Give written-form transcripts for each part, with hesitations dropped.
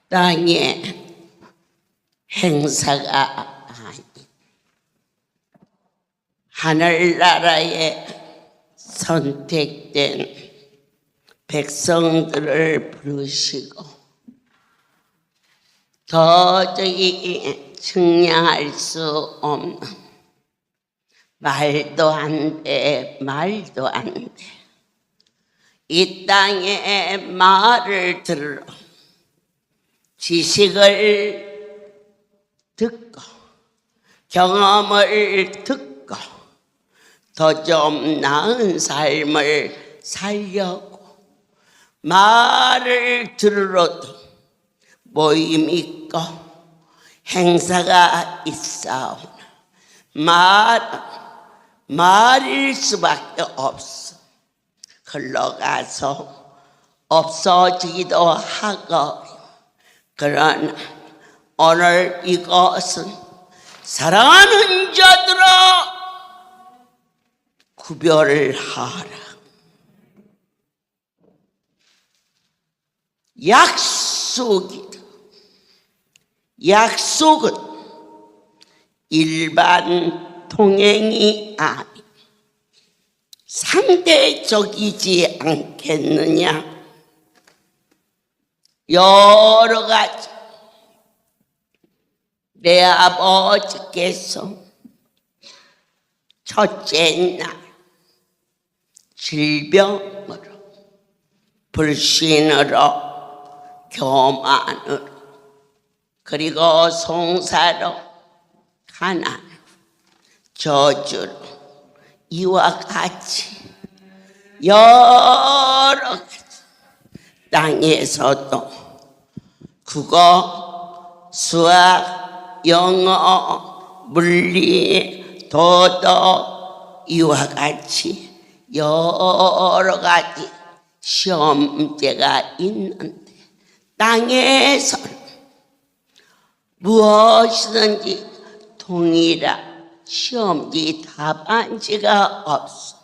땅의 행사가 아닌 하늘나라에 선택된 백성들을 부르시고 도저히 측량할 수 없는 말도 안 돼, 말도 안 돼. 이 땅의 말을 들어 지식을 듣고 경험을 듣고 더 좀 나은 삶을 살려고 말을 들으러도 모임 있고 행사가 있사오나 말일 수밖에 없어. 흘러가서 없어지기도 하고, 그러나 오늘 이것은 사랑하는 자들아 구별하라. 약속이다. 약속은 일반 통행이 아니 상대적이지 않겠느냐. 여러 가지 내 아버지께서 첫째 날 질병으로 불신으로 교만으로 그리고 송사로 가난 저주로 이와 같이 여러 가지 땅에서도 국어, 수학, 영어, 물리, 도덕 이와 같이 여러 가지 시험제가 있는데 땅에서는 무엇이든지 동일한 시험지 답안지가 없어.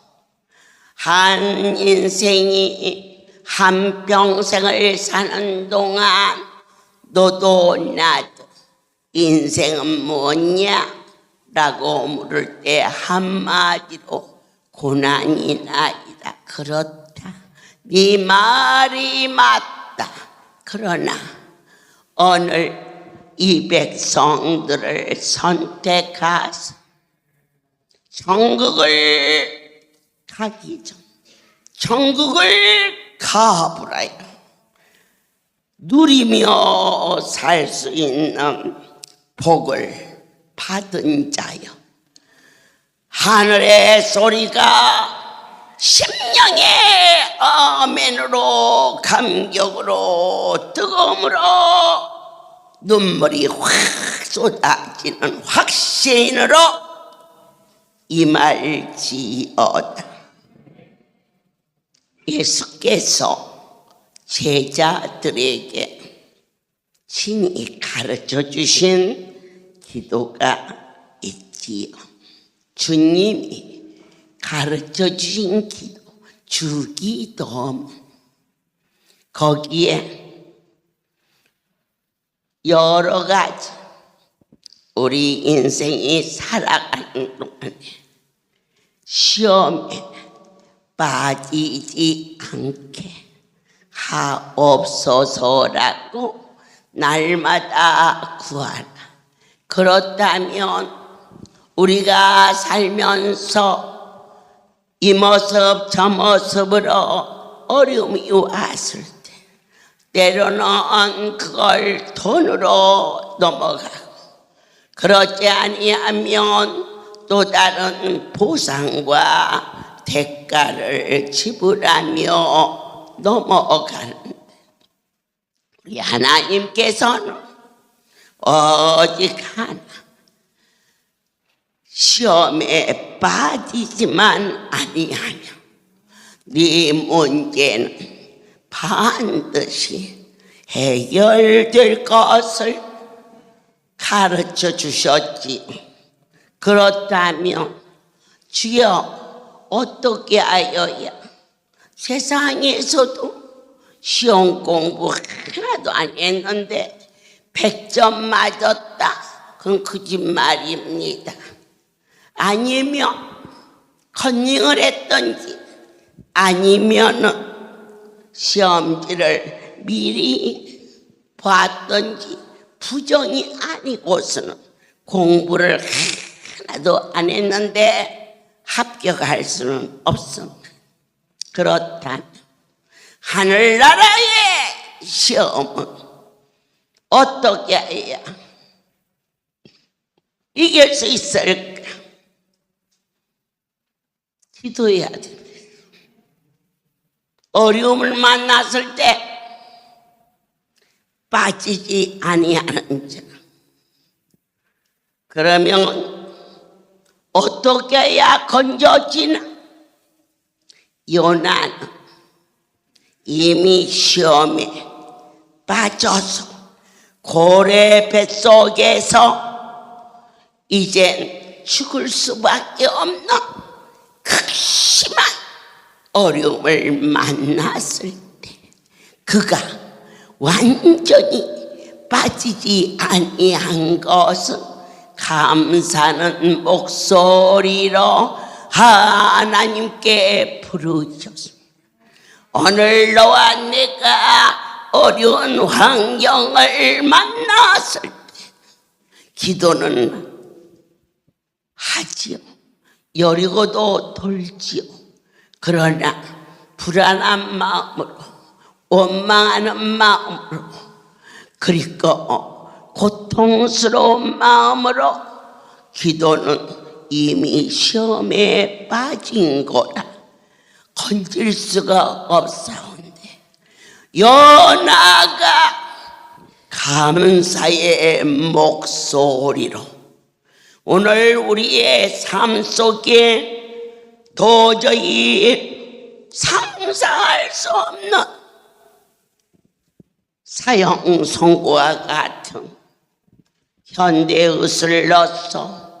한 인생이 한 평생을 사는 동안 너도 나도 인생은 뭐냐? 라고 물을 때 한마디로 고난이 나이다. 그렇다. 네 말이 맞다. 그러나 오늘 이 백성들을 선택하사 천국을 가기 전 천국을 가보라요. 누리며 살 수 있는 복을 받은 자여, 하늘의 소리가 심령의 아멘으로 감격으로 뜨거움으로 눈물이 확 쏟아지는 확신으로 임할지어다. 예수께서 제자들에게 친히 가르쳐 주신 기도가 있지요. 주님이 가르쳐 주신 기도, 주기도. 거기에 여러 가지 우리 인생이 살아가는 동안에 시험에 빠지지 않게 하옵소서라고 날마다 구하라. 그렇다면 우리가 살면서 이 모습 저 모습으로 어려움이 왔을 때 때로는 그걸 돈으로 넘어가고, 그렇지 아니하면 또 다른 보상과 대가를 지불하며 넘어가는데, 우리 하나님께서는 오직 하나 시험에 빠지지만 아니하며 네 문제는 반드시 해결될 것을 가르쳐 주셨지. 그렇다면 주여 어떻게 하여야 세상에서도 시험 공부 하나도 안 했는데 100점 맞았다. 그건 거짓말입니다. 아니면 컨닝을 했던지 아니면은 시험지를 미리 봤던지 부정이 아니고서는 공부를 하나도 안 했는데 합격할 수는 없습니다. 그렇다면 하늘나라의 시험은 어떻게 해야 이길 수 있을까? 기도해야 됩니다. 어려움을 만났을 때 빠지지 아니하는 자. 그러면 어떻게 해야 건져지나? 요나는 이미 시험에 빠져서 고래 뱃속에서 이젠 죽을 수밖에 없는 극심한 어려움을 만났을 때 그가 완전히 빠지지 아니한 것은 감사하는 목소리로 하나님께 부르셨습니다. 오늘 너와 내가 어려운 환경을 만났을 때 기도는 하지요. 여리고도 돌지요. 그러나 불안한 마음으로 원망하는 마음으로 그리고 고통스러운 마음으로 기도는 이미 시험에 빠진 거라 건질 수가 없사온데 요나가 감사의 목소리로 오늘 우리의 삶 속에 도저히 상상할 수 없는 사형선고와 같은 현대의술 넣어서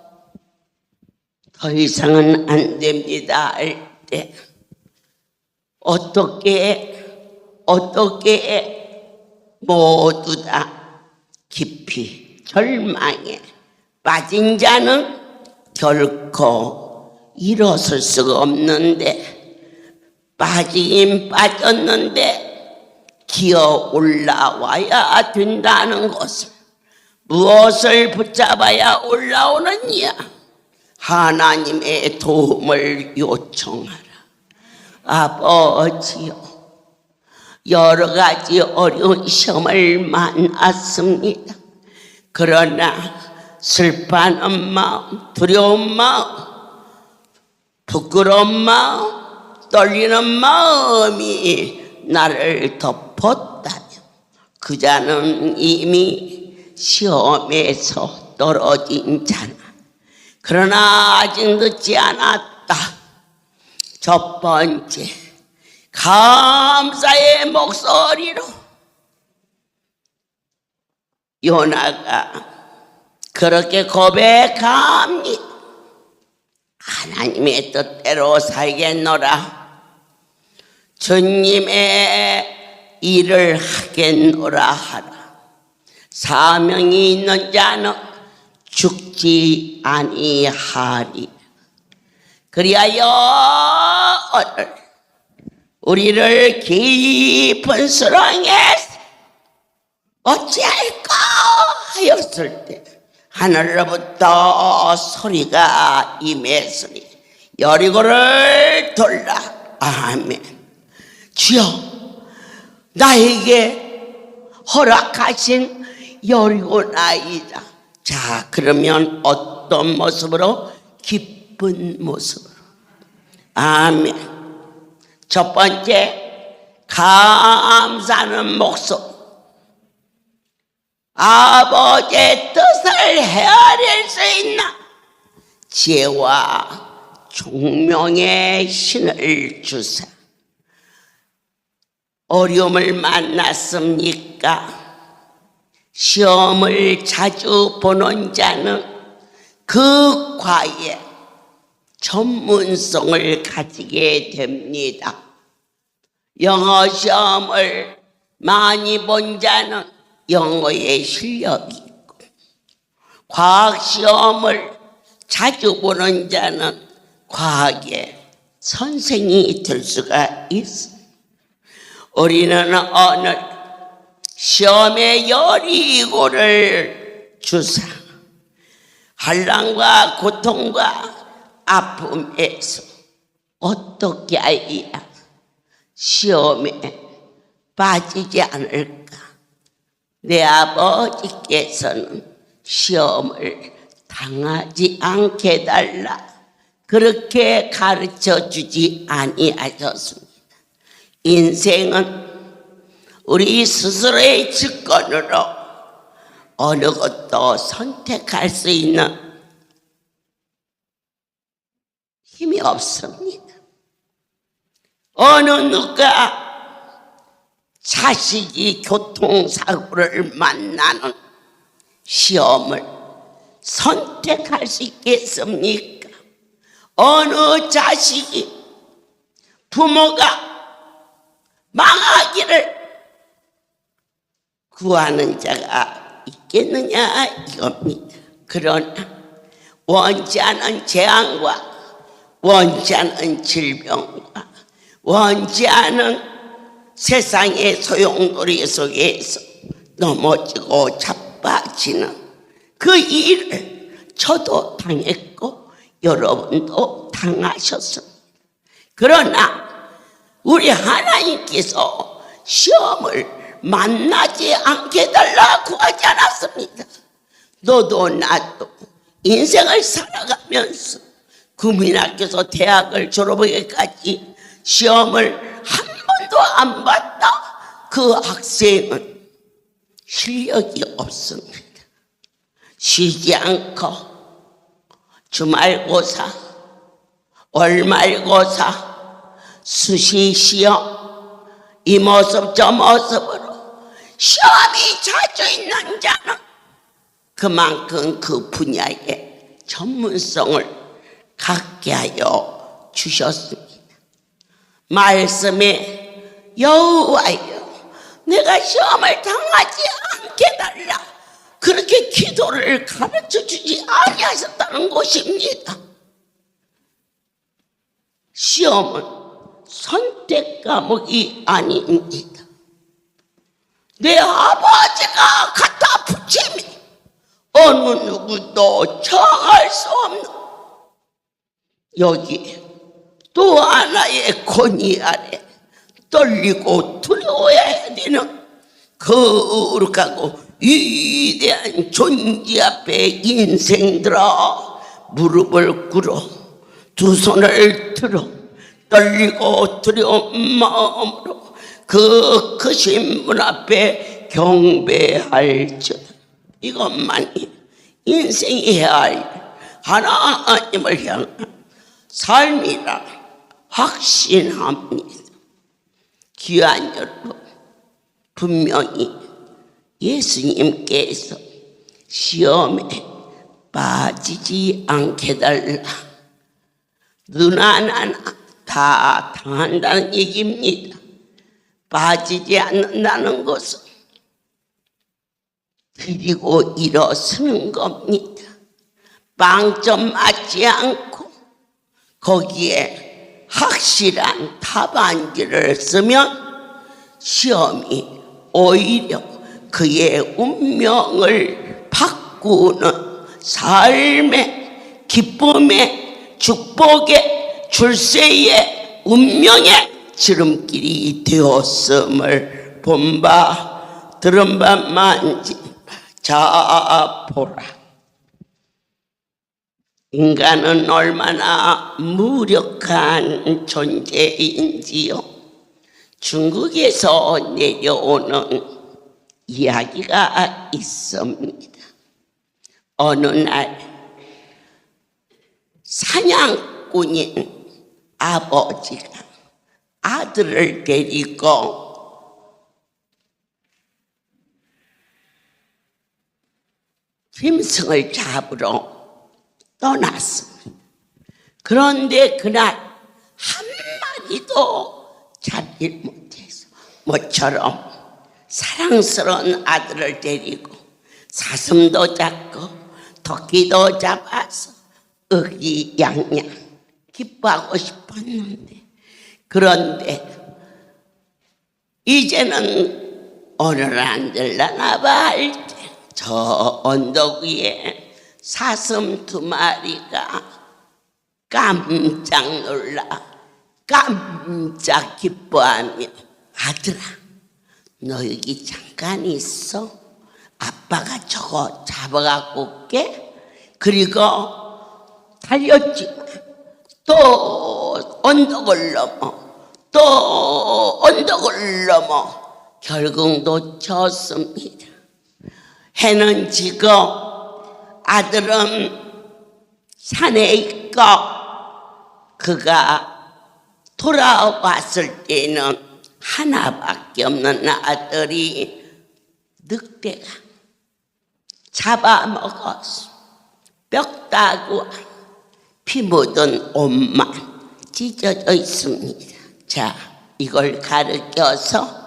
더 이상은 안 됩니다 할 때 어떻게 모두 다 깊이 절망에 빠진 자는 결코 일어설 수가 없는데 빠지긴 빠졌는데 기어 올라와야 된다는 것을 무엇을 붙잡아야 올라오느냐? 하나님의 도움을 요청하라. 아버지요, 여러 가지 어려운 시험을 만났습니다. 그러나 슬퍼하는 마음, 두려운 마음, 부끄러운 마음, 떨리는 마음이 나를 덮었다면 그 자는 이미 시험에서 떨어진 자나. 그러나 아직 늦지 않았다. 첫 번째, 감사의 목소리로 요나가 그렇게 고백합니다. 하나님의 뜻대로 살겠노라. 주님의 일을 하겠노라 하라. 사명이 있는 자는 죽지 아니하리. 그리하여 오늘 우리를 깊은 수렁에서 어찌할까 하였을 때 하늘로부터 소리가 임했으니 여리고를 돌라. 아멘. 주여, 나에게 허락하신 여리고나이다. 자, 그러면 어떤 모습으로? 기쁜 모습으로. 아멘. 첫 번째, 감사하는 목소리. 아버지의 뜻을 헤아릴 수 있는 지혜와 총명의 신을 주사. 어려움을 만났습니까? 시험을 자주 보는 자는 그 과에 전문성을 가지게 됩니다. 영어 시험을 많이 본 자는 영어에 실력이 있고 과학 시험을 자주 보는 자는 과학의 선생이 될 수가 있어. 우리는 오늘 시험의 여리고를 주사 환난과 고통과 아픔에서 어떻게 해야 시험에 빠지지 않을까? 내 아버지께서는 시험을 당하지 않게 해달라 그렇게 가르쳐주지 아니하셨습니다. 인생은 우리 스스로의 직권으로 어느 것도 선택할 수 있는 힘이 없습니다. 어느 누가 자식이 교통사고를 만나는 시험을 선택할 수 있겠습니까? 어느 자식이 부모가 망하기를 구하는 자가 있겠느냐 이겁니다. 그러나 원치 않은 재앙과 원치 않은 질병과 원치 않은 세상의 소용돌이 속에서 넘어지고 자빠지는 그 일을 저도 당했고 여러분도 당하셨습니다. 그러나 우리 하나님께서 시험을 만나지 않게 해달라 구하지 않았습니다. 너도 나도 인생을 살아가면서 국민학교에서 대학을 졸업하기까지 시험을 한 번도 안 봤다. 그 학생은 실력이 없습니다. 쉬지 않고 주말고사, 월말고사, 수시시험 이 모습 저 모습으로 시험이 자주 있는 자는 그만큼 그 분야의 전문성을 갖게 하여 주셨습니다. 말씀에 여호와여 내가 시험을 당하지 않게 해달라 그렇게 기도를 가르쳐주지 아니하셨다는 것입니다. 시험은 선택 과목이 아닙니다. 내 아버지가 갖다 붙이면 어느 누구도 정할 수 없는 여기 또 하나의 권위 아래 떨리고 두려워해야 되는 거룩하고 위대한 존재 앞에 인생들아 무릎을 꿇어 두 손을 들어 떨리고 두려운 마음으로 그 크신 분 앞에 경배할지어다. 이것만이 인생이 해야 할 하나님을 향한 삶이라 확신합니다. 귀한 여러분, 분명히 예수님께서 시험에 빠지지 않게 해달라 누나나 다 당한다는 얘기입니다. 빠지지 않는다는 것은 그리고 일어서는 겁니다. 빵점 맞지 않고 거기에 확실한 답안지를 쓰면 시험이 오히려 그의 운명을 바꾸는 삶의 기쁨의 축복의 출세의 운명의 지름길이 되었음을 본 바 들은 바 만진 자 보라. 인간은 얼마나 무력한 존재인지요. 중국에서 내려오는 이야기가 있습니다. 어느 날 사냥꾼인 아버지가 아들을 데리고 짐승을 잡으러 떠났습니다. 그런데 그날 한 마리도 잡지 못해서 모처럼 사랑스러운 아들을 데리고 사슴도 잡고 토끼도 잡아서 의기양양 기뻐하고 싶었는데, 그런데 이제는 오늘 안 들라나 봐 할 때 저 언덕 위에 사슴 2마리가 깜짝 놀라 깜짝 기뻐하며, 아들아 너 여기 잠깐 있어. 아빠가 저거 잡아갖고 올게. 그리고 달렸지만 또 언덕을 넘어 또 언덕을 넘어 결국 놓쳤습니다. 해는 지고 아들은 산에 있고, 그가 돌아왔을 때는 하나밖에 없는 아들이 늑대가 잡아먹었어. 뼈다구와 피 묻은 옷만 찢어져 있습니다. 자, 이걸 가르쳐서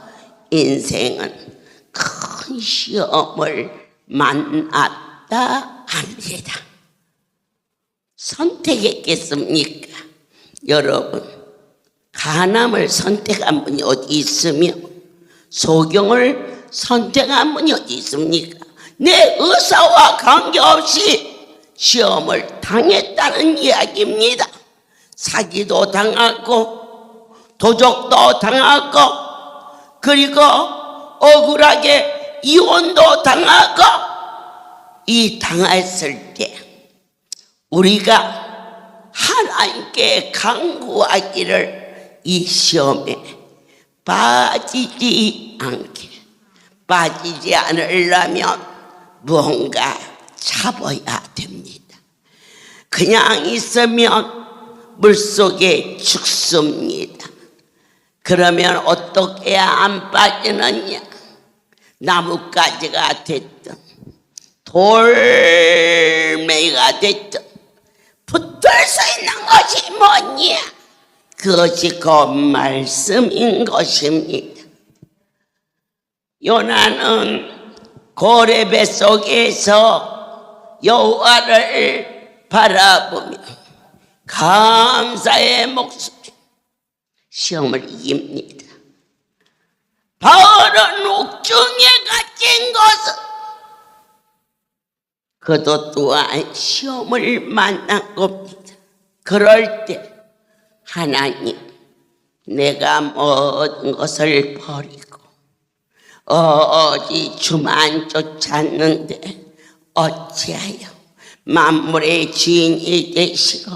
인생은 큰 시험을 만났다 합니다. 선택했겠습니까? 여러분, 가남을 선택한 분이 어디 있으며 소경을 선택한 분이 어디 있습니까? 내 의사와 관계없이 시험을 당했다는 이야기입니다. 사기도 당하고 도적도 당하고, 그리고 억울하게 이혼도 당하고, 이 당했을 때 우리가 하나님께 간구하기를, 이 시험에 빠지지 않으려면 무언가 잡아야 됩니다. 그냥 있으면 물속에 죽습니다. 그러면 어떻게 해야 안 빠지느냐? 나뭇가지가 됐든 돌멩이가 됐든 붙을 수 있는 것이 뭐냐? 그것이 그 말씀인 것입니다. 요나는 고래 뱃속에서 여호와를 바라보며 감사의 목소리 시험을 이깁니다. 바울은 옥중에 갇힌 것은 그도 또한 시험을 만난 겁니다. 그럴 때 하나님, 내가 모든 것을 버리고 오직 주만 쫓았는데 어찌하여 만물의 주인이 되시고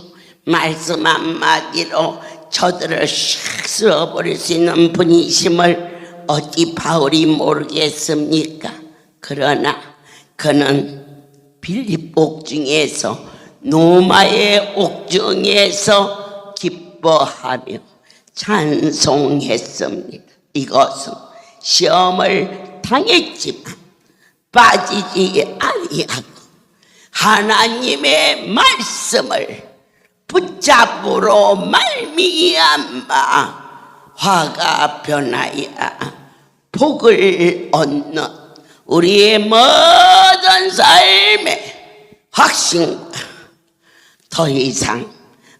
말씀 한마디로 저들을 샥 쓸어버릴 수 있는 분이심을 어찌 바울이 모르겠습니까? 그러나 그는 빌립 옥중에서, 노마의 옥중에서 기뻐하며 찬송했습니다. 이것은 시험을 당했지만 빠지지 아니하고 하나님의 말씀을 붙잡으로 말미암아 화가 변하여 복을 얻는 우리의 모든 삶의 확신과 더 이상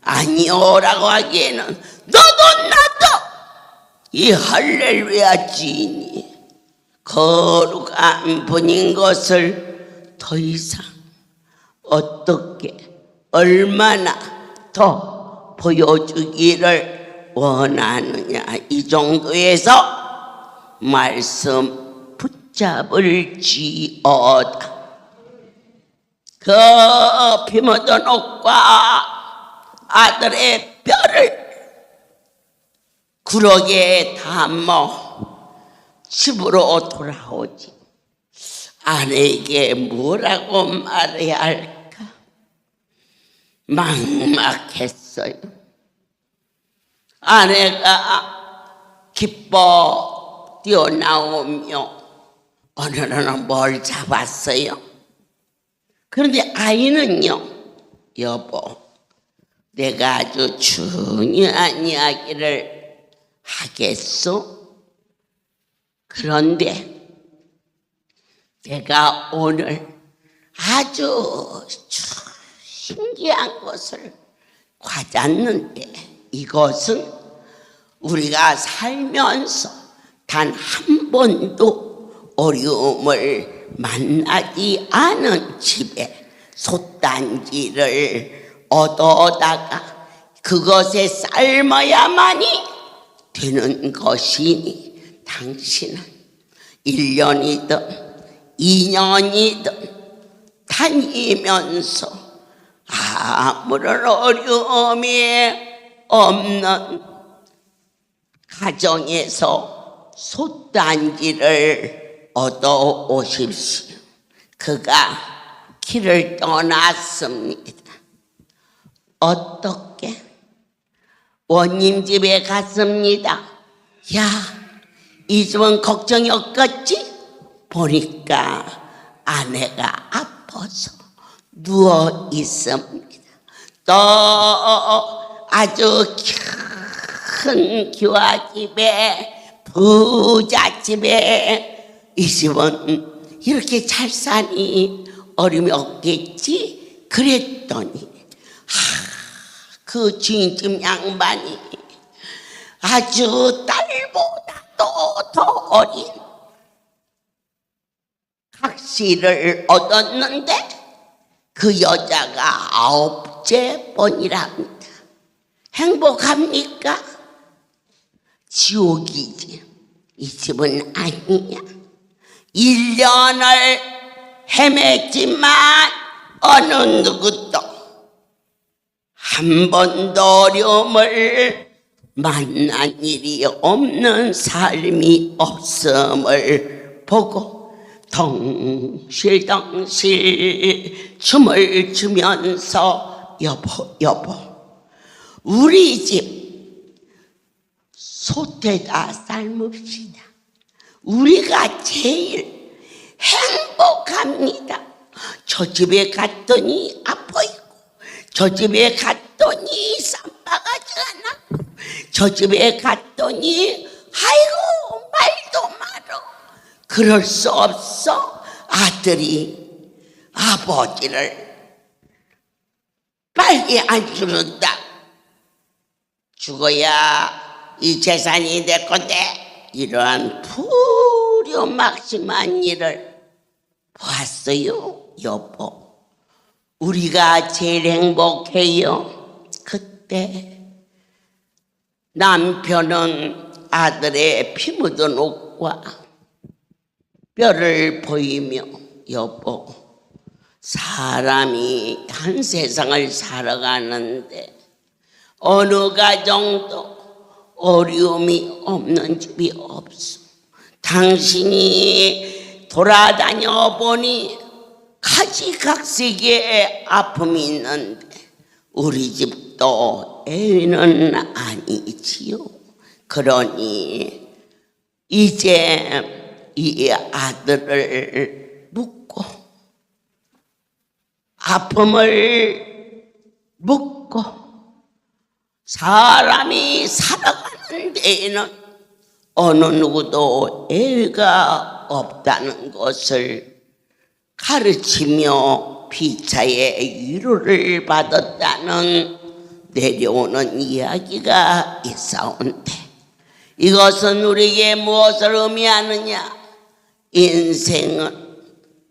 아니오라고 하기에는 너도 나도 이 할렐루야 지인이 거룩한 분인 것을 더 이상 어떻게 얼마나 더 보여주기를 원하느냐. 이 정도에서 말씀 붙잡을지어다. 그 피 묻은 옷과 아들의 뼈를 구럭에 담아 집으로 돌아오지. 아내에게 뭐라고 말해야 할까? 막막했어요. 아내가 기뻐 뛰어나오며 오늘은 뭘 잡았어요? 그런데 아이는요, 여보, 내가 아주 중요한 이야기를 하겠소? 그런데 제가 오늘 아주 신기한 것을 가졌는데, 이것은 우리가 살면서 단 한 번도 어려움을 만나지 않은 집에 솥단지를 얻어다가 그것에 삶아야만이 되는 것이니, 당신은 1년이든 2년이든 다니면서 아무런 어려움이 없는 가정에서 솥단지를 얻어 오십시오. 그가 길을 떠났습니다. 어떻게? 원님 집에 갔습니다. 야, 이 집은 걱정이 없겠지? 보니까 아내가 아파서 누워 있습니다. 또 아주 큰 기와집에, 부잣집에, 이 집은 이렇게 잘 사니 어려움이 없겠지? 그랬더니 그 주인집 양반이 아주 딸보다도 더 어린 각시를 얻었는데 그 여자가 9째 번이랍니다. 행복합니까? 지옥이지. 이 집은 아니냐. 1년을 헤맸지만 어느 누구도 한 번도 어려움을 만난 일이 없는 삶이 없음을 보고 덩실덩실 춤을 추면서 여보, 우리 집 솥에다 삶읍시다. 우리가 제일 행복합니다. 저 집에 갔더니 아파 있고, 저 집에 갔더니 쌈바가지가 나고, 저 집에 갔더니 아이고 말도 말어. 그럴 수 없어. 아들이 아버지를 빨리 안 죽는다. 죽어야 이 재산이 내 건데, 이러한 부려막심한 일을 보았어요. 여보, 우리가 제일 행복해요. 그때 남편은 아들의 피 묻은 옷과 뼈를 보이며, 여보, 사람이 한 세상을 살아가는데 어느 가정도 어려움이 없는 집이 없어. 당신이 돌아다녀 보니 가지각색의 아픔이 있는데 우리 집도 애는 아니지요. 그러니 이제 이 아들을 묻고 아픔을 묻고 사람이 살아가는 데에는 어느 누구도 애가 없다는 것을 가르치며 피차의 위로를 받았다는 내려오는 이야기가 있사온데, 이것은 우리에게 무엇을 의미하느냐? 인생은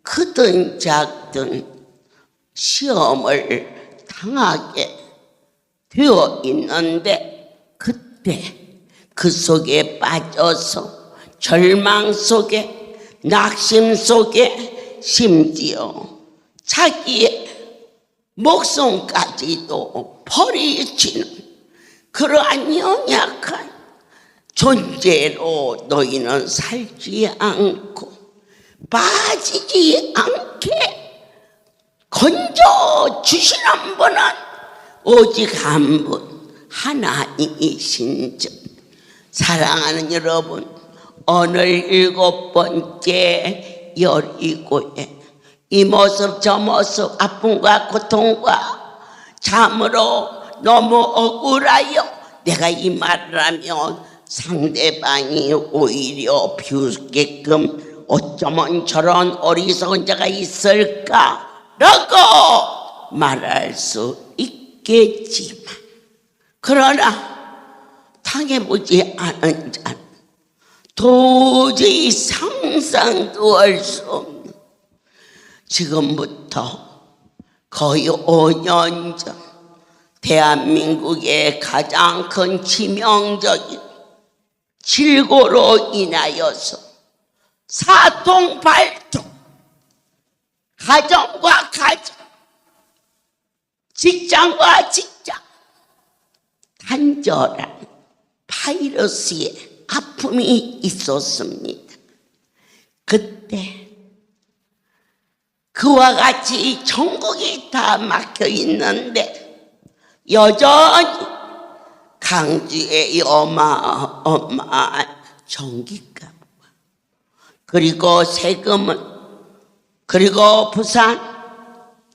크든 작든 시험을 당하게 되어 있는데, 그때 그 속에 빠져서 절망 속에, 낙심 속에, 심지어 자기의 목숨까지도 버리치는 그러한 연약한 존재로 너희는 살지 않고 빠지지 않게 건져주시는 분은 오직 한 분, 하나님이신 즉, 사랑하는 여러분, 오늘 7번째 열이고에 이 모습 저 모습, 아픔과 고통과 참으로 너무 억울하여 내가 이 말을 하면 상대방이 오히려 비웃게끔 어쩌면 저런 어리석은 자가 있을까라고 말할 수 있겠지만, 그러나 당해보지 않은 자는 도저히 상상도 할 수 없는, 지금부터 거의 5년 전 대한민국의 가장 큰 치명적인 질고로 인하여서 사통팔통, 가정과 가정, 직장과 직장, 단절한 바이러스의 아픔이 있었습니다. 그때 그와 같이 전국이 다 막혀 있는데 여전히 강주의 어마어마한 전기값, 그리고 세금은, 그리고 부산,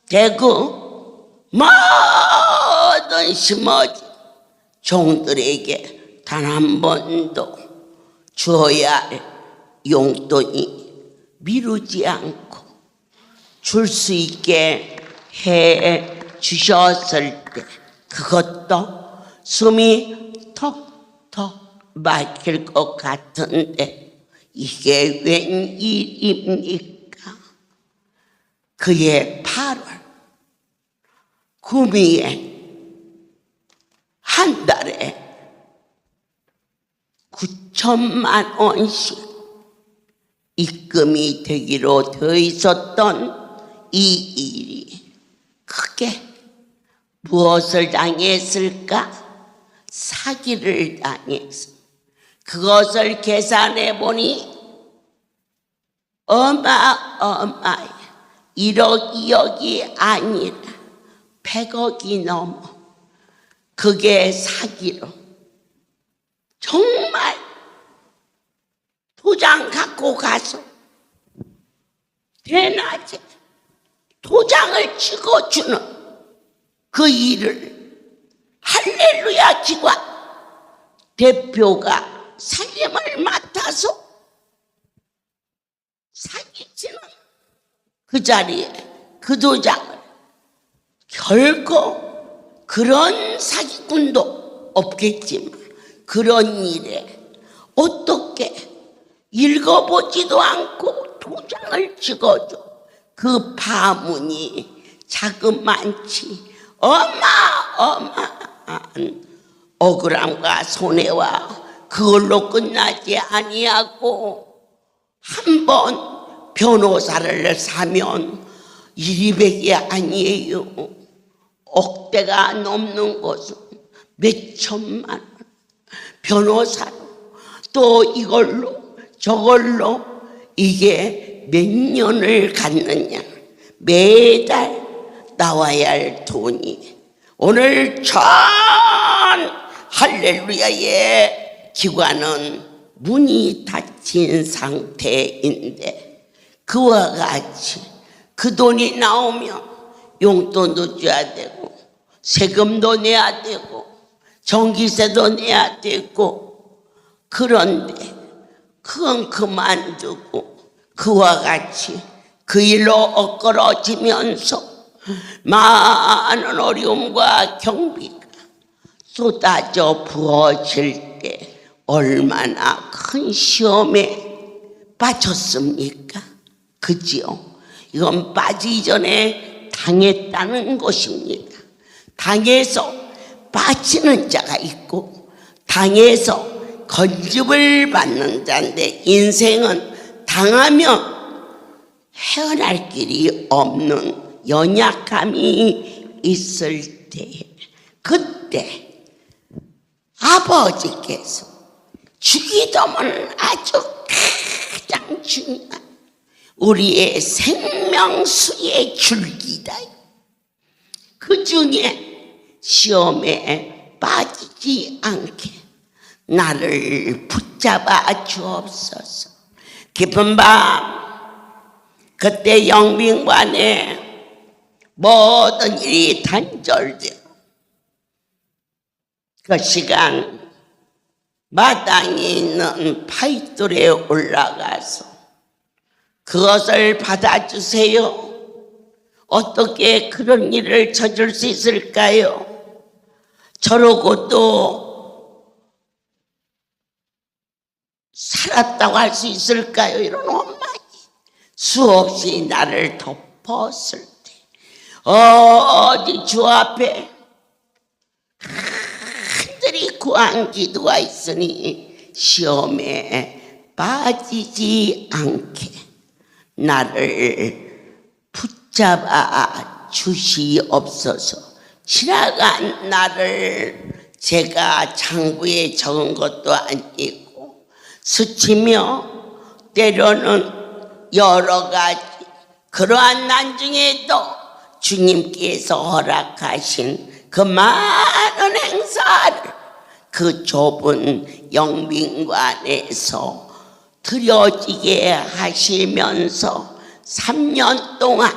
대구 모든 심어진 종들에게 단 한 번도 주어야 할 용돈이 미루지 않고 줄 수 있게 해 주셨을 때, 그것도 숨이 턱턱 막힐 것 같은데 이게 웬일입니까? 그해 8월 구미에 한 달에 9천만 원씩 입금이 되기로 되어 있었던 이 일이 크게 무엇을 당했을까? 사기를 당했어. 그것을 계산해 보니 어마어마해. 1억 2억이 아니라 100억이 넘어. 그게 사기로. 정말 도장 갖고 가서 대낮에 도장을 찍어주는 그 일을 할렐루야 기관 대표가 살림을 맡아서 사기치는 그 자리에 그 도장을, 결코 그런 사기꾼도 없겠지만 그런 일에 어떻게 읽어보지도 않고 도장을 찍어줘. 그 파문이 자그만치 어마어마한 억울함과 손해와 그걸로 끝나지 아니하고, 한 번 변호사를 사면 1,200이 아니에요. 억대가 넘는 것은 몇천만 원. 변호사로 또 이걸로 저걸로 이게 몇 년을 갔느냐. 매달 나와야 할 돈이, 오늘 전 할렐루야의 기관은 문이 닫힌 상태인데, 그와 같이 그 돈이 나오면 용돈도 줘야 되고 세금도 내야 되고 전기세도 내야 되고, 그런데 그건 그만두고 그와 같이 그 일로 엇걸어지면서 많은 어려움과 경비가 쏟아져 부어질 때 얼마나 큰 시험에 빠졌습니까? 그지요? 이건 빠지기 전에 당했다는 것입니다. 당해서 빠지는 자가 있고 당해서 건집을 받는 자인데, 인생은 당하면 헤어날 길이 없는 연약함이 있을 때, 그때 아버지께서 주기도문은 아주 가장 중요한 우리의 생명수의 줄기다. 그 중에 시험에 빠지지 않게 나를 붙잡아 주옵소서. 깊은 밤, 그때 영빈관에 모든 일이 단절되고 그 시간 마당에 있는 파이돌에 올라가서 그것을 받아주세요. 어떻게 그런 일을 저질 수 있을까요? 저러고도 살았다고 할 수 있을까요? 이런 원망이 수없이 나를 덮었을 때 어디 주 앞에 간절히 구한 기도가 있으니 시험에 빠지지 않게 나를 붙잡아 주시옵소서. 지나간 나를 제가 장부에 적은 것도 아니고 스치며 때로는 여러 가지 그러한 난중에도 주님께서 허락하신 그 많은 행사를 그 좁은 영빈관에서 드려지게 하시면서 3년 동안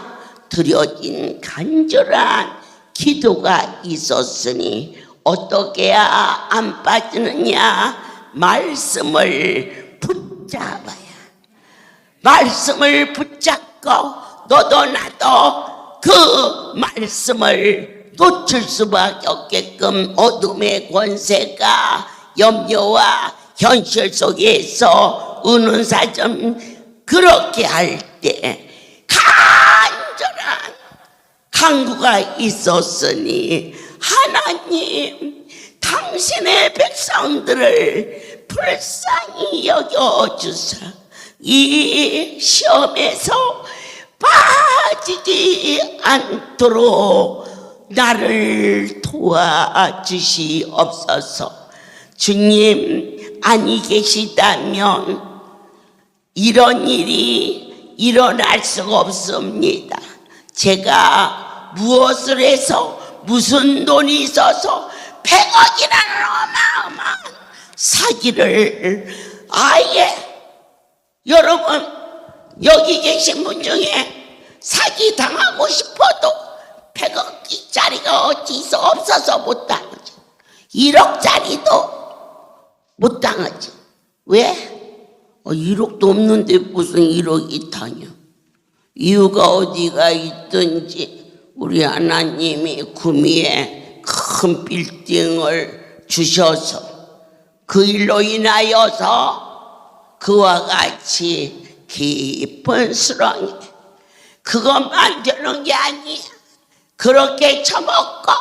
드려진 간절한 기도가 있었으니 어떻게 해야 안 빠지느냐? 말씀을 붙잡아야, 말씀을 붙잡고 너도 나도 그 말씀을 놓칠 수밖에 없게끔 어둠의 권세가 염려와 현실 속에서 은은사점 그렇게 할 때 간절한 간구가 있었으니 하나님 당신의 백성들을 불쌍히 여겨주사 이 시험에서 빠지지 않도록 나를 도와주시옵소서. 주님 아니 계시다면 이런 일이 일어날 수가 없습니다. 제가 무엇을 해서 무슨 돈이 있어서 100억이라는 어마어마한 사기를 아예 여러분 여기 계신 분 중에 사기 당하고 싶어도 100억짜리가 어디서 없어서 못 당하지. 1억짜리도 못 당하지. 왜? 1억도 없는데 무슨 1억이 타냐. 이유가 어디가 있든지 우리 하나님이 구미에 큰 빌딩을 주셔서 그 일로 인하여서 그와 같이 깊은 수렁에 그것만 되는 게 아니야. 그렇게 처먹고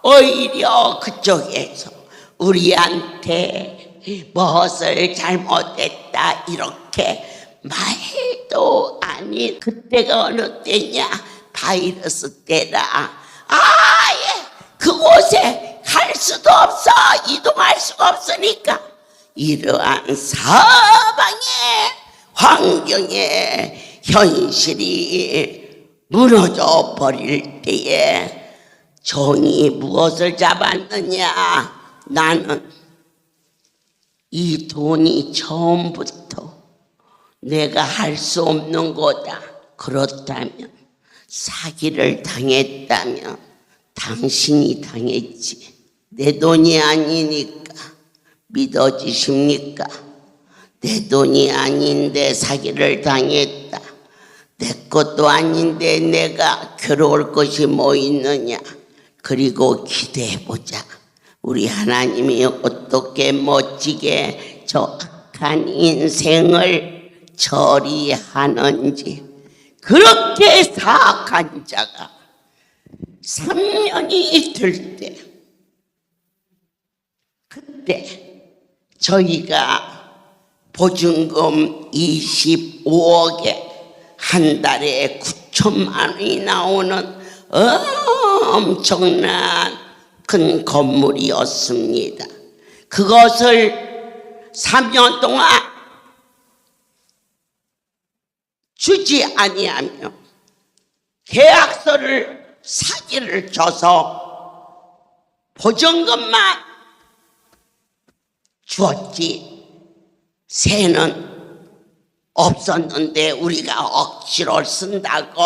오히려 그쪽에서 우리한테 무엇을 잘못했다 이렇게 말도 아닌 그때가 어느 때냐? 바이러스 때라. 아예 그곳에 갈 수도 없어. 이동할 수가 없으니까 이러한 사방의 환경의 현실이 무너져 버릴 때에 종이 무엇을 잡았느냐? 나는 이 돈이 처음부터 내가 할 수 없는 거다. 그렇다면 사기를 당했다면 당신이 당했지. 내 돈이 아니니까 믿어지십니까? 내 돈이 아닌데 사기를 당했다. 내 것도 아닌데 내가 괴로울 것이 뭐 있느냐. 그리고 기대해보자. 우리 하나님이 어떻게 멋지게 저 악한 인생을 처리하는지. 그렇게 사악한 자가 3년이 될 때 그때 저희가 보증금 25억에 한 달에 9천만 원이 나오는 엄청난 큰 건물이었습니다. 그것을 3년 동안 주지 아니하며 계약서를 사기를 줘서 보증금만 주었지 세는 없었는데 우리가 억지로 쓴다고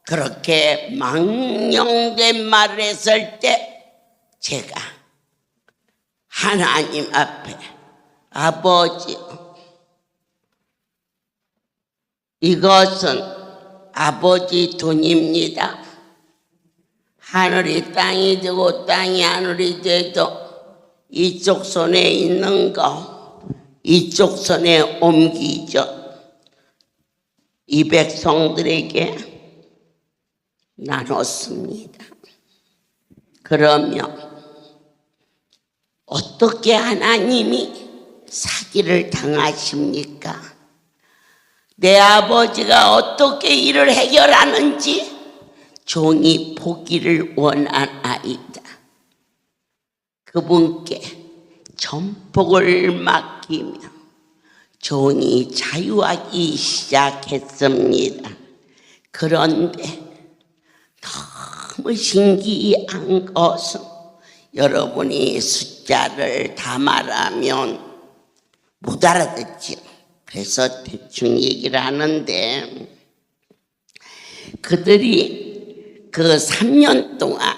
그렇게 망령된 말을 했을 때 제가 하나님 앞에 아버지 이것은 아버지 돈입니다. 하늘이 땅이 되고 땅이 하늘이 돼도 이쪽 손에 있는 거 이쪽 손에 옮기죠. 이 백성들에게 나눴습니다. 그러면 어떻게 하나님이 사기를 당하십니까? 내 아버지가 어떻게 일을 해결하는지 종이 보기를 원하나이다. 그분께 전복을 맡기며 종이 자유하기 시작했습니다. 그런데 너무 신기한 것은 여러분이 숫자를 다 말하면 못 알아듣죠. 그래서 대충 얘기를 하는데 그들이 그 3년 동안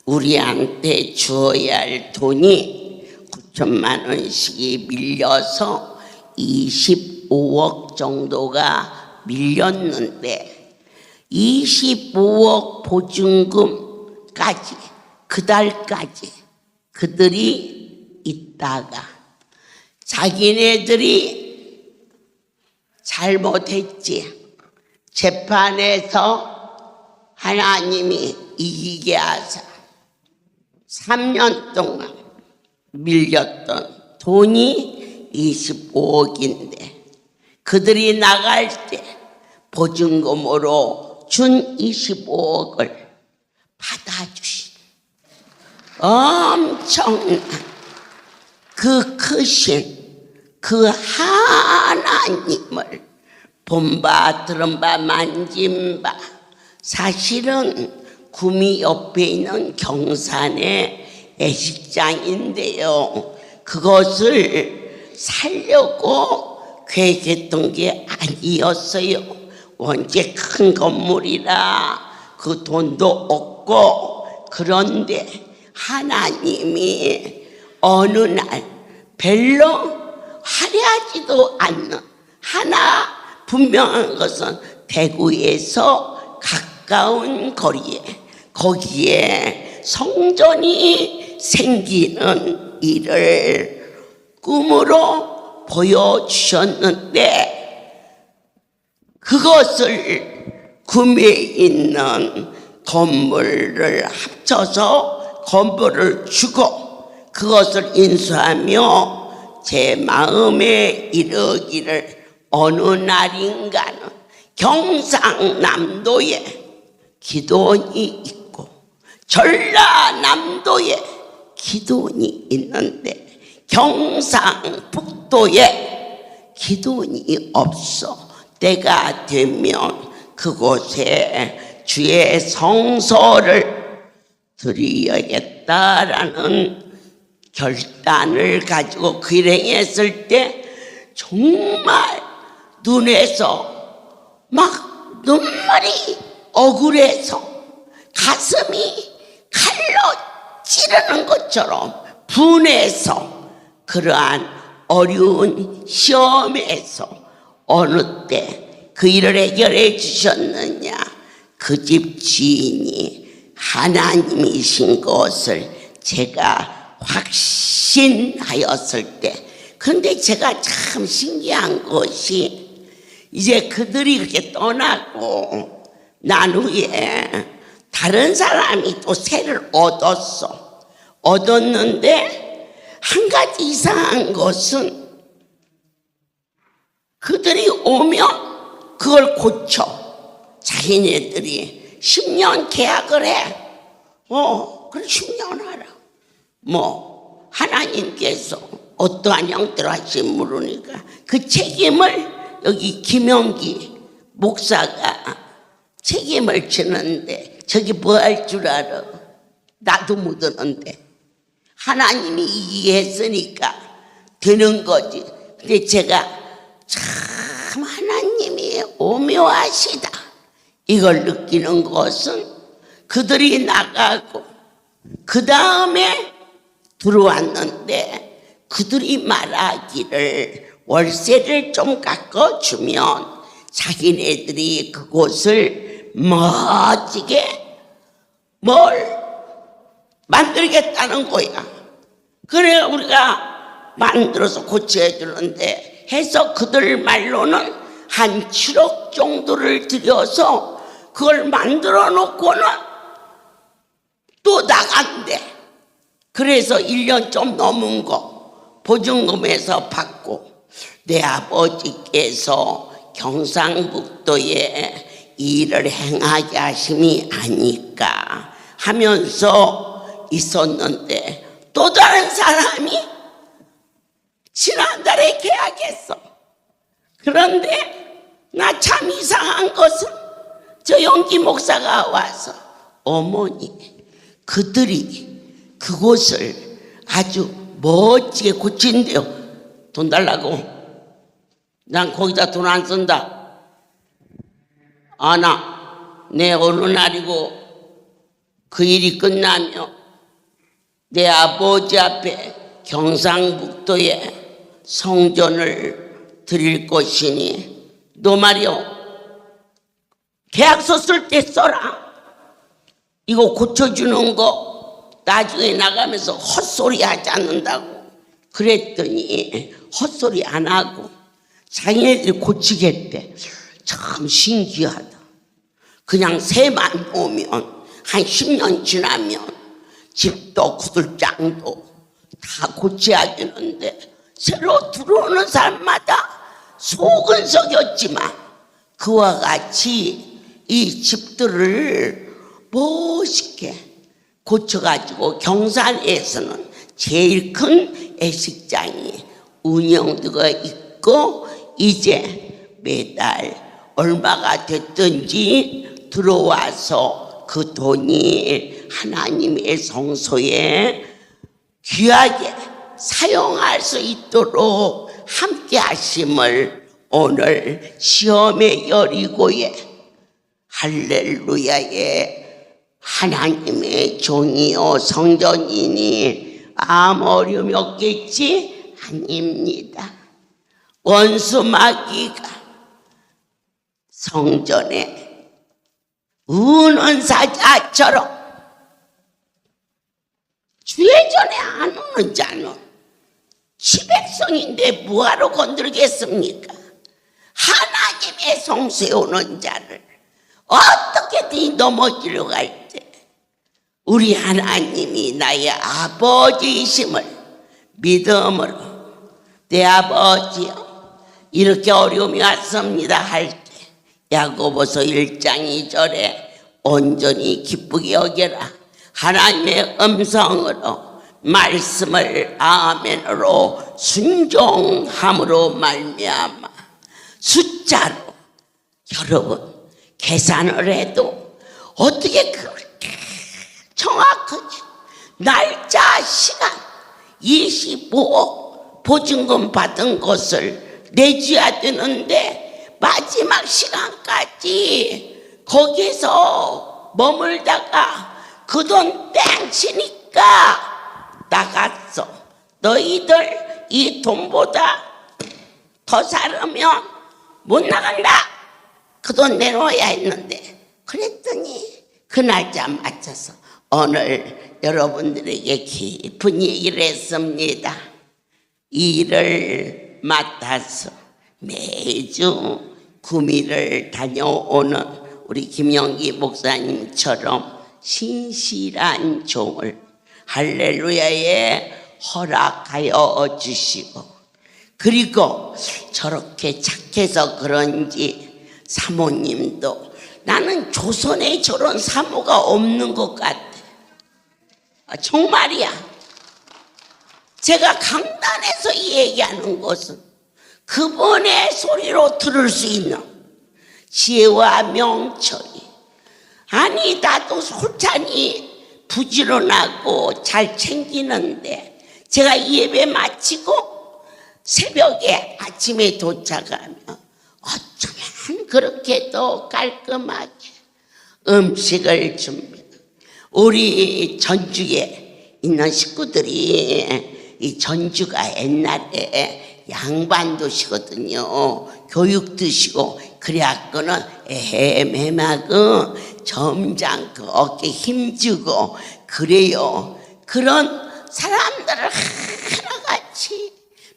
우리한테 주어야 할 돈이 9천만 원씩이 밀려서 25억 정도가 밀렸는데 25억 보증금까지 그달까지 그들이 있다가 자기네들이 잘못했지. 재판에서 하나님이 이기게 하사 3년 동안 밀렸던 돈이 25억인데 그들이 나갈 때 보증금으로 준 25억을 받아주신 엄청난 그 크신 그 하나님을 본바 들은바 만진 바 사실은 구미 옆에 있는 경산의 애식장인데요. 그것을 살려고 계획했던 게 아니었어요. 원체 큰 건물이라 그 돈도 없고 그런데 하나님이 어느 날 별로 화려하지도 않는 하나 분명한 것은 대구에서 가까운 거리에 거기에 성전이 생기는 일을 꿈으로 보여주셨는데 그것을 구미에 있는 건물을 합쳐서 건물을 주고 그것을 인수하며 제 마음에 이르기를 어느 날인가는 경상남도에 기도원이 있고 전라남도에 기도원이 있는데 경상북도에 기도원이 없어. 때가 되면 그곳에 주의 성소를 드려야겠다라는 결단을 가지고 일행했을 때 정말 눈에서 막 눈물이 억울해서 가슴이 칼로 찌르는 것처럼 분해서 그러한 어려운 시험에서 어느 때 그 일을 해결해 주셨느냐? 그 집 주인이 하나님이신 것을 제가 확신하였을 때, 근데 제가 참 신기한 것이 이제 그들이 그렇게 떠나고 난 후에 다른 사람이 또 새를 얻었는데 한 가지 이상한 것은 그들이 오면 그걸 고쳐. 자기네들이 10년 계약을 해. 그래 10년 하라. 뭐 하나님께서 어떠한 형태로 할지 모르니까 그 책임을 여기 김영기 목사가 책임을 지는데 저기 뭐 할 줄 알아? 나도 묻었는데 하나님이 이기게 했으니까 되는 거지. 근데 제가 참 하나님이 오묘하시다 이걸 느끼는 것은 그들이 나가고 그 다음에 들어왔는데 그들이 말하기를 월세를 좀 깎아주면 자기네들이 그곳을 멋지게 뭘 만들겠다는 거야. 그래 우리가 만들어서 고쳐야 주는데 해서 그들 말로는 한 7억 정도를 들여서 그걸 만들어 놓고는 또 나간대. 그래서 1년 좀 넘은 거 보증금에서 받고 내 아버지께서 경상북도에 일을 행하게 하심이 아니까 하면서 있었는데 또 다른 사람이 지난달에 계약했어. 그런데 나 참 이상한 것은 저 영기 목사가 와서 어머니 그들이 그곳을 아주 멋지게 고친대요. 돈 달라고. 난 거기다 돈 안 쓴다. 아나 내 어느 날이고 그 일이 끝나면 내 아버지 앞에 경상북도에 성전을 드릴 것이니 너 말이여 계약서 쓸 때 써라. 이거 고쳐주는 거 나중에 나가면서 헛소리 하지 않는다고. 그랬더니 헛소리 안 하고 자기네들이 고치겠대. 참 신기하다. 그냥 새만 보면 한 10년 지나면 집도 구들장도 다 고쳐야 되는데 새로 들어오는 사람마다 속은 속였지만 그와 같이 이 집들을 멋있게 고쳐가지고 경산에서는 제일 큰 애식장이 운영되고 있고 이제 매달 얼마가 됐든지 들어와서 그 돈이 하나님의 성소에 귀하게 사용할 수 있도록 함께 하심을 오늘 시험의 여리고에 할렐루야의 하나님의 종이요 성전이니 아무 어려움이 없겠지? 아닙니다. 원수 마귀가 성전에 우는 사자처럼 주의 전에 안 오는 자는 지백성인데 뭐하러 건드리겠습니까? 하나님의 성소에 오는 자를 어떻게든 넘어지려고 할 때 우리 하나님이 나의 아버지이심을 믿음으로 내 아버지여 이렇게 어려움이 왔습니다 할 때 야고보서 1장 2절에 온전히 기쁘게 여겨라. 하나님의 음성으로 말씀을 아멘으로 순종함으로 말미암아 숫자로 여러분 계산을 해도 어떻게 그렇게 정확하게 날짜 시간 25억 보증금 받은 것을 내줘야 되는데 마지막 시간까지 거기서 머물다가 그 돈 땡치니까 나갔어. 너희들 이 돈보다 더 살으면 못 나간다. 그 돈 내놓아야 했는데 그랬더니 그 날짜 맞춰서 오늘 여러분들에게 깊은 얘기를 했습니다. 이 일을 맡아서 매주 구미를 다녀오는 우리 김영기 목사님처럼 신실한 종을 할렐루야에 허락하여 주시고 그리고 저렇게 착해서 그런지 사모님도 나는 조선에 저런 사모가 없는 것 같아. 정말이야. 제가 강단에서 이 얘기하는 것은 그분의 소리로 들을 수 있는 지혜와 명철이 아니 나도 솔찬히 부지런하고 잘 챙기는데 제가 예배 마치고 새벽에 아침에 도착하면 어쩌면 그렇게도 깔끔하게 음식을 준비. 우리 전주에 있는 식구들이 이 전주가 옛날에 양반도시거든요. 교육도 시고 그래갖고는 애매하고 점장 그 어깨 힘주고 그래요. 그런 사람들을 하나같이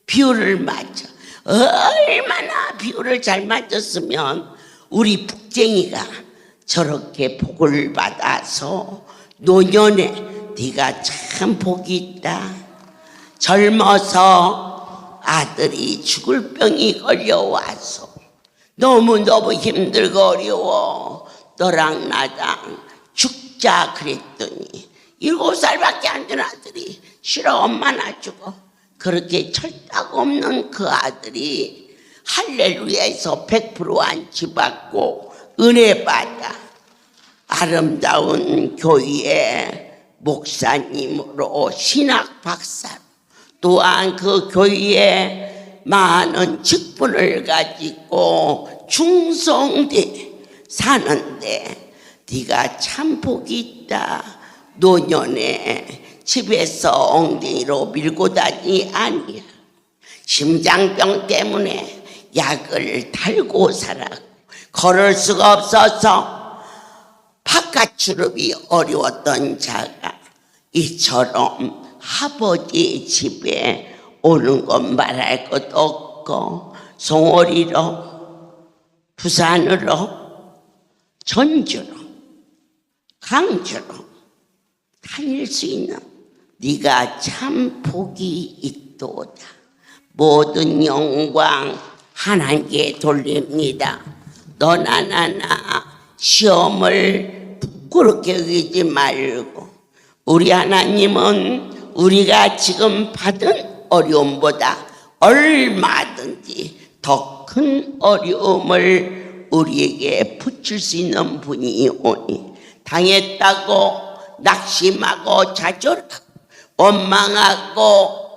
비율을 맞춰. 얼마나 비율을 잘 맞췄으면 우리 북쟁이가 저렇게 복을 받아서 노년에 네가 참 복이 있다. 젊어서 아들이 죽을 병이 걸려와서 너무너무 힘들고 어려워. 너랑 나랑 죽자 그랬더니 7살밖에 안 된 아들이 싫어 엄마 나 죽어. 그렇게 철딱 없는 그 아들이 할렐루야에서 100% 안치받고 은혜 받아 아름다운 교회의 목사님으로 신학 박사 또한 그 교회에 많은 직분을 가지고 충성돼 사는데 네가 참 복이 있다. 노년에 집에서 엉덩이로 밀고 다니 아니야. 심장병 때문에 약을 달고 살아 걸을 수가 없어서 바깥 출입이 어려웠던 자가 이처럼 아버지 집에 오는 건 말할 것도 없고 송어리로 부산으로 전주로 강주로 다닐 수 있는 네가 참 복이 있도다. 모든 영광 하나님께 돌립니다. 너나 나나 시험을 부끄럽게 여기지 말고 우리 하나님은 우리가 지금 받은 어려움보다 얼마든지 더 큰 어려움을 우리에게 붙일 수 있는 분이 오니 당했다고 낙심하고 좌절하고 원망하고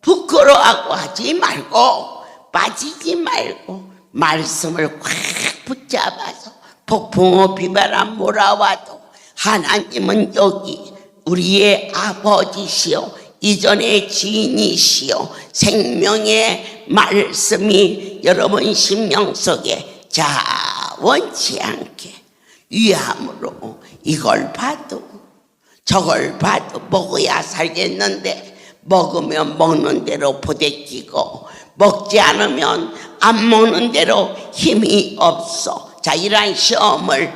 부끄러워하고 하지 말고 빠지지 말고 말씀을 꽉 붙잡아서 폭풍우 비바람 몰아와도 하나님은 여기 우리의 아버지시요 이전의 지인이시요 생명의 말씀이 여러분 심령 속에 원치 않게 위함으로 이걸 봐도 저걸 봐도 먹어야 살겠는데 먹으면 먹는 대로 부대끼고 먹지 않으면 안 먹는 대로 힘이 없어. 자, 이러한 시험을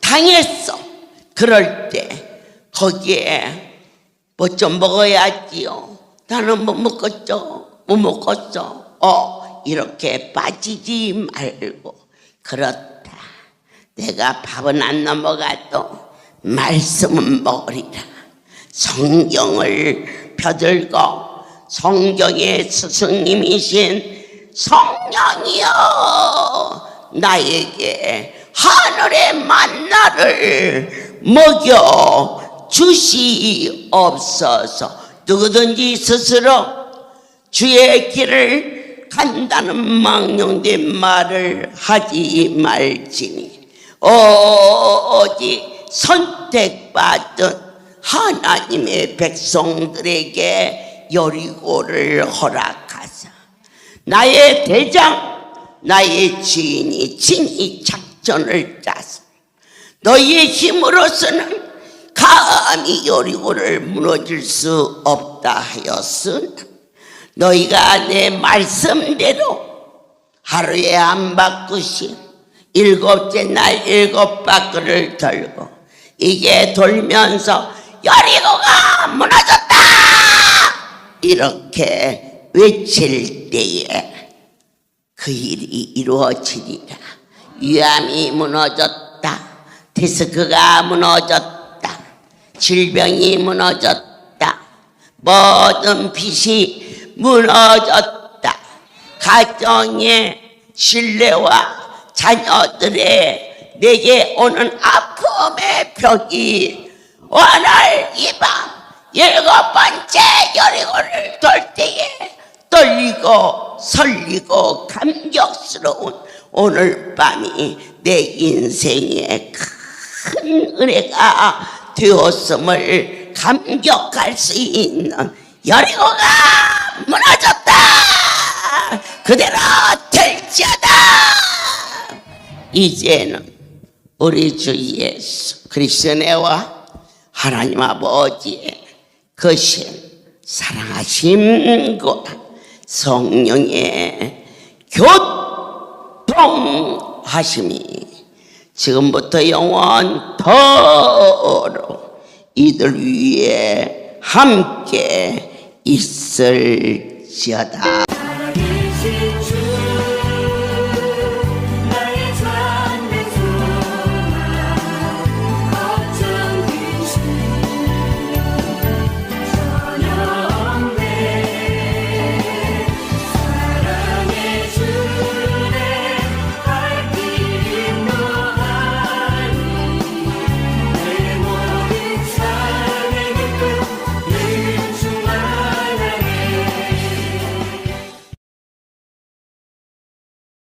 당했어. 그럴 때 거기에 뭐 좀 먹어야지요. 나는 못 먹었죠. 못 먹었어. 이렇게 빠지지 말고 그렇다. 내가 밥은 안 넘어가도 말씀은 먹으리라. 성경을 펴들고 성경의 스승님이신 성령이여 나에게 하늘의 만나를 먹여 주시옵소서. 누구든지 스스로 주의 길을 간다는 망령된 말을 하지 말지니 오직 선택받은 하나님의 백성들에게 여리고를 허락하사 나의 대장 나의 지인이 친히 작전을 짜서 너희의 힘으로서는 감히 여리고를 무너질 수 없다 하였으나 너희가 내 말씀대로 하루에 한 바퀴씩 7째 날 7바퀴를 돌고 이게 돌면서 여리고가 무너졌다 이렇게 외칠 때에 그 일이 이루어지리라. 위암이 무너졌다. 디스크가 무너졌다. 질병이 무너졌다. 모든 빚이 무너졌다. 가정의 신뢰와 자녀들의 내게 오는 아픔의 벽이 오늘 이 밤 7번째 여리고를 돌 때에 떨리고 설리고 감격스러운 오늘 밤이 내 인생의 큰 은혜가 되었음을 감격할 수 있는 여리고가 무너졌다. 그대로 될지어다. 이제는 우리 주 예수 그리스도와 하나님 아버지의 거신 사랑하심과 성령의 교통하심이 지금부터 영원토록 이들 위에 함께 있을지어다.